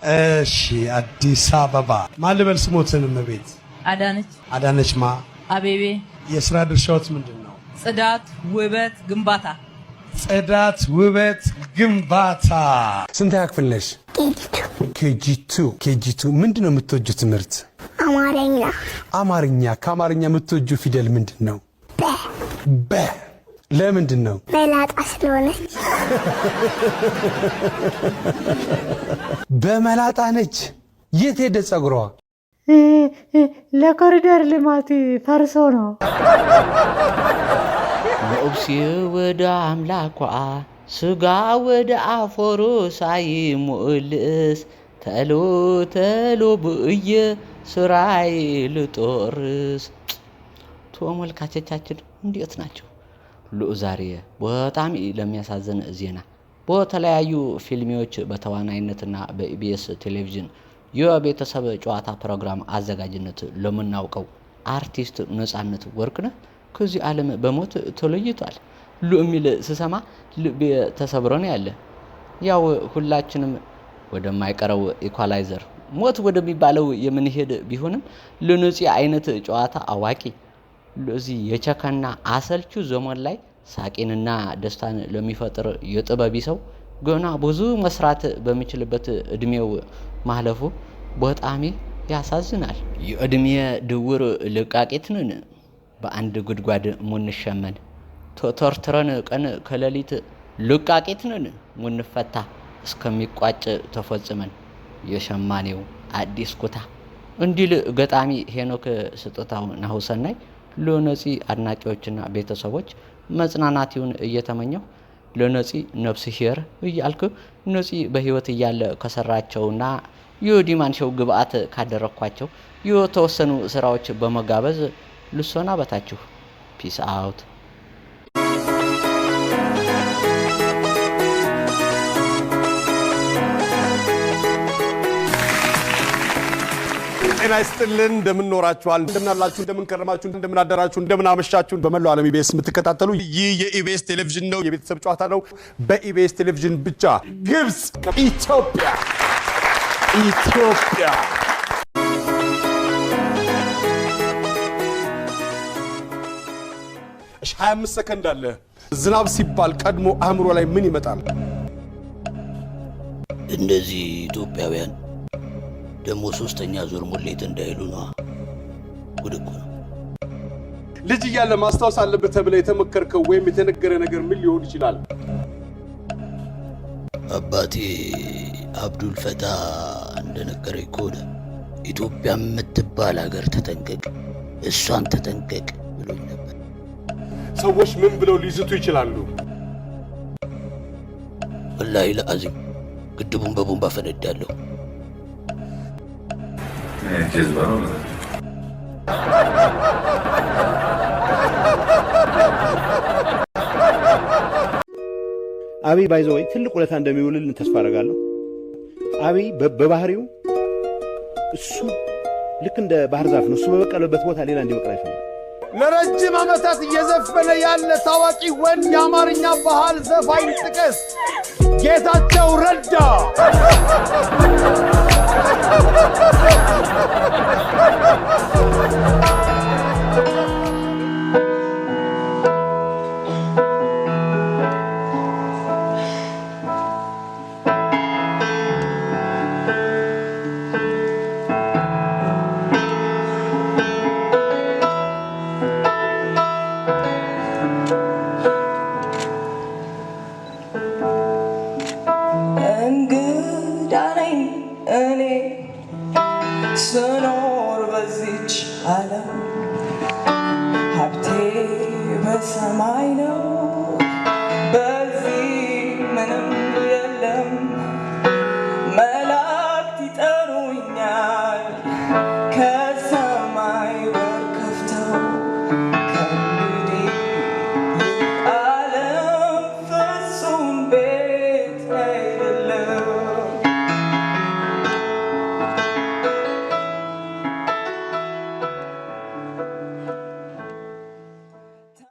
እሺ አዲስ አበባ ማልበል ስሞትን መቤት አዳነች ማ አቤቤ የሥራ ድርሻዎት ምንድነው? ጽዳት ውበት ግንባታ ስንተኛ ክፍል ነሽ? ኬጂ2 ምንድነው የምትወጂው ትምህርት? አማርኛ ከአማርኛ የምትወጂው ፊደል ምንድነው? በ ለምንድን ነው? መላጣ ስለሆነች በመላጣ ነች። የት ሄደ ጸጉሯ? ለኮሪደር ልማት ፈርሶ ነው። ነፍሴ ወደ አምላኳ ስጋ ወደ አፈሩ ሳይሞልስ ተሎ ተሎ ብዬ ስራይ ልጦርስ። ተመልካቾቻችን እንዴት ናቸው? ዛሬ በጣም ለሚያሳዝን ዜና በተለያዩ ፊልሞች በተዋናይነትና በኢቢኤስ ቴሌቪዥን የቤተሰብ ጨዋታ ፕሮግራም አዘጋጅነት ለምናውቀው አርቲስት ነጻነት ወርቅነህ ከዚህ ዓለም በሞት ተለይቷል። ለሚል ስሰማ ልቤ ተሰብሮ ነው ያለ። ያው ሁላችንም ወደማይቀረው ኢኳላይዘር ሞት ወደሚባለው የምንሄድ ቢሆንም ለነፂ አይነት ጨዋታ አዋቂ ለዚህ የቸከና አሰልቹ ዘመን ላይ ሳቂንና ደስታን ለሚፈጥር የጥበብ ሰው ገና ብዙ መስራት በሚችልበት እድሜው ማለፉ በጣም ያሳዝናል። የእድሜ ድውር ልቃቂት ነን በአንድ ጉድጓድ ሙንሸመን ተተርትረን ቀን ከሌሊት ልቃቂት ነን ሙንፈታ እስከሚቋጭ ተፈጽመን የሸማኔው አዲስ ኩታ እንዲል ገጣሚ ሄኖክ ስጦታው ናሁሰናይ ለነፂ አድናቂዎችና ቤተሰቦች መጽናናቱን እየተመኘው ለነፂ ነፍስ ሄር እያልኩ ነፂ በህይወት እያለ ከሰራቸውና የዲማን ሾው ግብአት ካደረኳቸው የተወሰኑ ስራዎች በመጋበዝ ልሰናበታችሁ። ፒስ አውት። ጤና ይስጥልን። እንደምን ኖራችኋል? እንደምን አላችሁ? እንደምን ከረማችሁ? እንደምን አደራችሁ? እንደምን አመሻችሁ? በመላው ዓለም ኢቢኤስ የምትከታተሉ ይህ የኢቢኤስ ቴሌቪዥን ነው። የቤተሰብ ጨዋታ ነው። በኢቢኤስ ቴሌቪዥን ብቻ። ግብጽ ኢትዮጵያ 25 ሰከንድ አለ። ዝናብ ሲባል ቀድሞ አእምሮ ላይ ምን ይመጣል? እንደዚህ ኢትዮጵያውያን ደሞ ሶስተኛ ዙር ሙሌት እንዳይሉ ነው። ጉድ እኮ ነው። ልጅ እያለ ማስታወስ አለበት ተብለ የተመከርከው ወይም የተነገረ ነገር ምን ሊሆን ይችላል? አባቴ አብዱል ፈታ እንደነገረኝ ከሆነ ኢትዮጵያ የምትባል ሀገር ተጠንቀቅ፣ እሷን ተጠንቀቅ ብሎኝ ነበር። ሰዎች ምን ብለው ሊዝቱ ይችላሉ? ወላሂ ለአዚም ግድቡን በቦምብ አፈነዳለሁ። አብይ ባይዘው ትልቅ ውለታ እንደሚውልልን ተስፋ አደርጋለሁ። አብይ በባህሪው እሱ ልክ እንደ ባህር ዛፍ ነው። እሱ በበቀለበት ቦታ ሌላ እንዲበቅል አይፈልግም። ለረጅም ዓመታት እየዘፈነ ያለ ታዋቂ ወንድ የአማርኛ ባህል ዘፋኝ ጥቀስ። ጌታቸው ረዳ። ስኖር በዚች ዓለም ሀብቴ በሰማይ ነው።